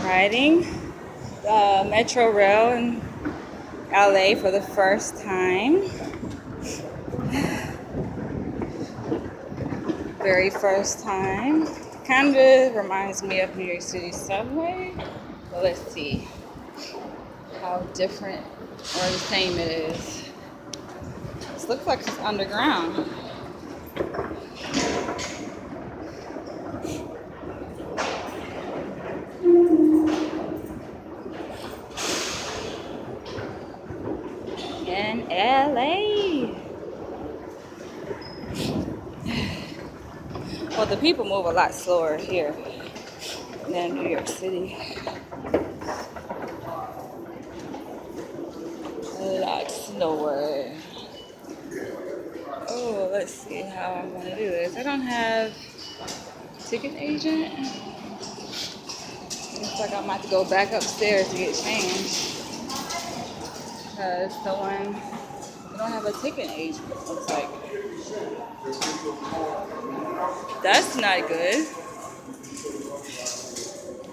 riding Metro Rail in LA for the first time. Very first time. Kind of reminds me of New York City subway. But let's see how different or the same it is. This looks like it's underground. In LA. Well, the people move a lot slower here than New York City. A lot slower. Oh, let's see how I'm gonna do this. I don't have ticket agent. Looks like I'm about to go back upstairs to get changed. Because we don't have a ticket agent, looks like. That's not good.